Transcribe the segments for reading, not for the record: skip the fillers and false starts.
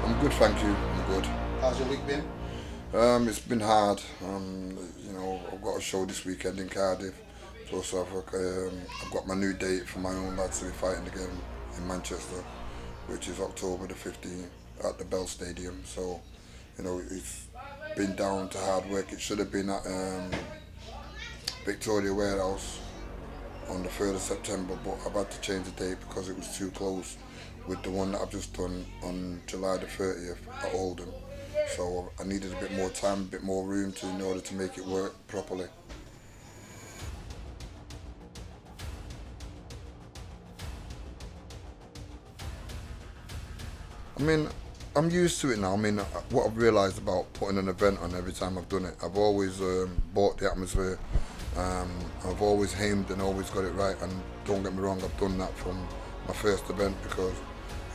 I'm good, thank you. I'm good. How's your week been? It's been hard. I've got a show this weekend in Cardiff. Plus, I've got my new date for my own lads to be fighting again in Manchester, which is October the 15th at the Bell Stadium. So, it's been down to hard work. It should have been at Victoria Warehouse on the 3rd of September, but I've had to change the date because it was too close with the one that I've just done on July the 30th at Oldham. So I needed a bit more time, a bit more room in order to make it work properly. I mean, I'm used to it now. I mean, what I've realised about putting an event on every time I've done it, I've always bought the atmosphere. I've always aimed and always got it right. And don't get me wrong, I've done that from my first event because,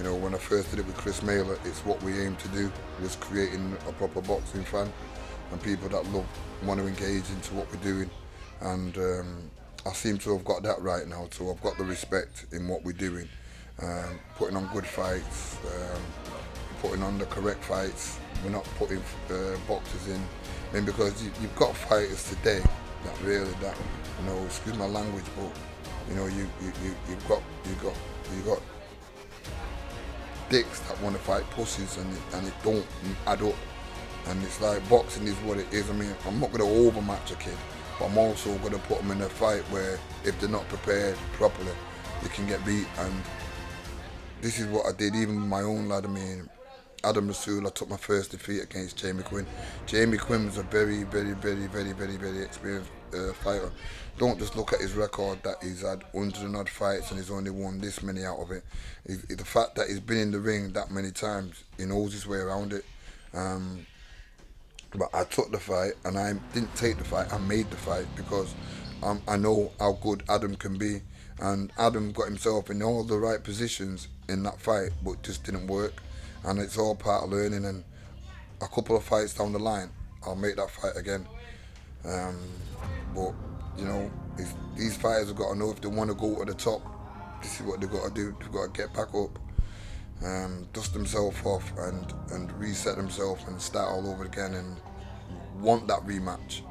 when I first did it with Chris Mailer, it's what we aimed to do, was creating a proper boxing fan and people that want to engage into what we're doing. And I seem to have got that right now. So I've got the respect in what we're doing. Putting on good fights, putting on the correct fights. We're not putting boxers in. I mean, because you've got fighters today that excuse my language, but you've got dicks that want to fight pussies and it don't add up. And it's like boxing is what it is. I mean, I'm not going to overmatch a kid, but I'm also going to put them in a fight where if they're not prepared properly, they can get beat. And this is what I did even with my own lad. I mean, Adam Rasool, I took my first defeat against Jamie Quinn. Jamie Quinn was a very, very, very, very, very, very experienced fighter. Don't just look at his record that he's had 100 and odd fights and he's only won this many out of it. The fact that he's been in the ring that many times, he knows his way around it. But I took the fight and I didn't take the fight, I made the fight because I know how good Adam can be. And Adam got himself in all the right positions in that fight, but just didn't work. And it's all part of learning. And a couple of fights down the line, I'll make that fight again. But these fighters have got to know if they want to go to the top, this is what they've got to do. They've got to get back up, dust themselves off, and reset themselves and start all over again and want that rematch.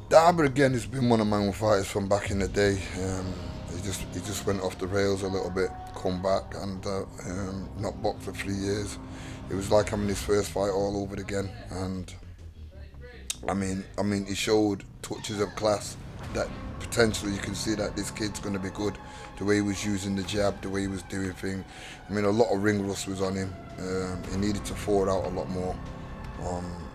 Darby again has been one of my own fighters from back in the day. He just went off the rails a little bit, come back and not boxed for 3 years. It was like having his first fight all over again. And I mean, he showed touches of class that potentially you can see that this kid's going to be good. The way he was using the jab, the way he was doing things. I mean, a lot of ring rust was on him. He needed to forward out a lot more.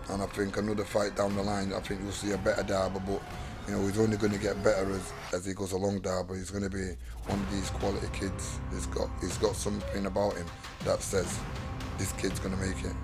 And I think another fight down the line, I think you'll see a better Darby, but he's only going to get better as he goes along. Darby, he's going to be one of these quality kids. He's got something about him that says this kid's going to make it.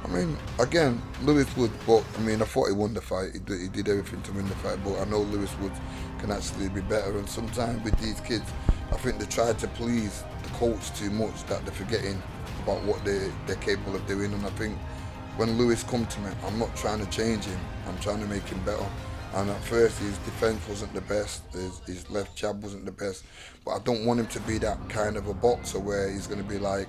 I mean, again, Lewis Woods, but I mean, I thought he won the fight. He did everything to win the fight, but I know Lewis Woods can actually be better. And sometimes with these kids, I think they try to please the coach too much that they're forgetting about what they're capable of doing. And I think when Lewis come to me, I'm not trying to change him. I'm trying to make him better. And at first, his defence wasn't the best. His left jab wasn't the best. But I don't want him to be that kind of a boxer where he's going to be like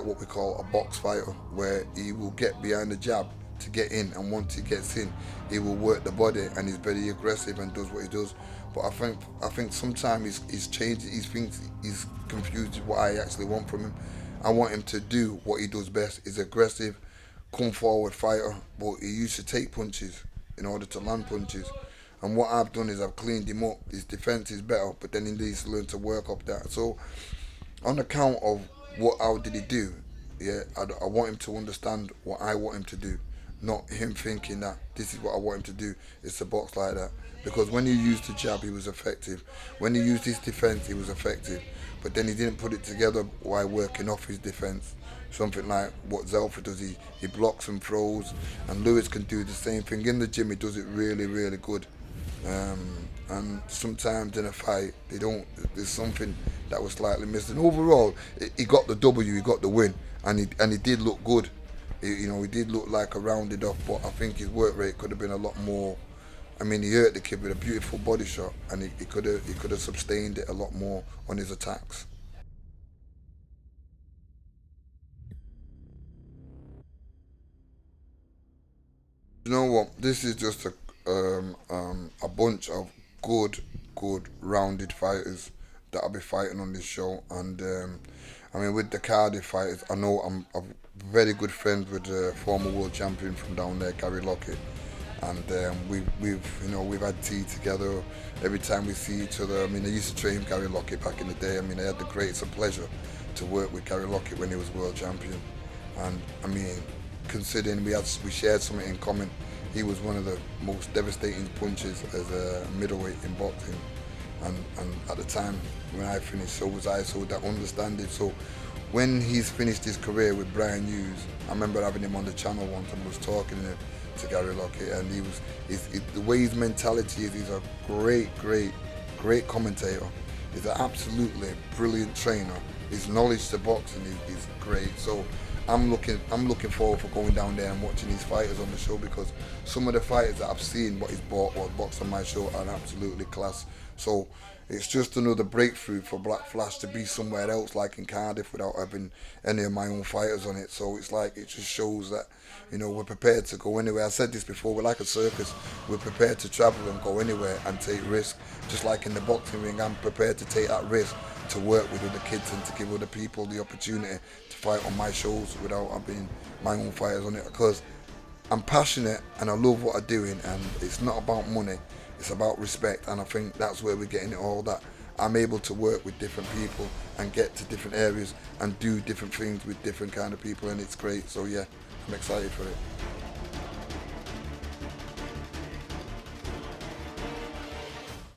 what we call a box fighter, where he will get behind the jab to get in, and once he gets in, he will work the body and he's very aggressive and does what he does. But I think sometimes he's changed. He thinks he's confused with what I actually want from him. I want him to do what he does best. He's aggressive, come forward fighter, but he used to take punches in order to land punches. And what I've done is I've cleaned him up. His defence is better, but then he needs to learn to work up that. So on account of how did he do? Yeah, I want him to understand what I want him to do, not him thinking that this is what I want him to do. It's a box like that. Because when he used the jab, he was effective. When he used his defence, he was effective. But then he didn't put it together while working off his defence. Something like what Zelfa does, he blocks and throws, and Lewis can do the same thing. In the gym, he does it really, really good. And sometimes in a fight, there's something that was slightly missing. Overall, he got the W, he got the win. and he did look good. He did look like a rounded off, but I think his work rate could have been a lot more. I mean, he hurt the kid with a beautiful body shot, and he could have sustained it a lot more on his attacks. You know what? This is just a bunch of good rounded fighters that I'll be fighting on this show, and I mean, with the Cardiff fighters, I know I'm very good friends with the former world champion from down there, Gary Lockett, and we've had tea together every time we see each other. I mean, I used to train Gary Lockett back in the day. I mean, I had the greatest of pleasure to work with Gary Lockett when he was world champion, and I mean, considering we shared something in common, he was one of the most devastating punches as a middleweight in boxing, and at the time when I finished, so was I. So that understanding. So when he's finished his career with Brian Hughes, I remember having him on the channel once and was talking to Gary Lockett, and the way his mentality is. He's a great commentator. He's an absolutely brilliant trainer. His knowledge to boxing is great. So I'm looking forward for going down there and watching these fighters on the show, because some of the fighters that I've seen what he's bought or boxed on my show are absolutely class. So it's just another breakthrough for Black Flash to be somewhere else, like in Cardiff, without having any of my own fighters on it. So it's like, it just shows that, we're prepared to go anywhere. I said this before, we're like a circus. We're prepared to travel and go anywhere and take risks. Just like in the boxing ring, I'm prepared to take that risk to work with other kids and to give other people the opportunity to fight on my shows without having my own fighters on it, because I'm passionate and I love what I'm doing, and it's not about money, it's about respect. And I think that's where we're getting it all, that I'm able to work with different people and get to different areas and do different things with different kind of people, and it's great. So yeah, I'm excited for it.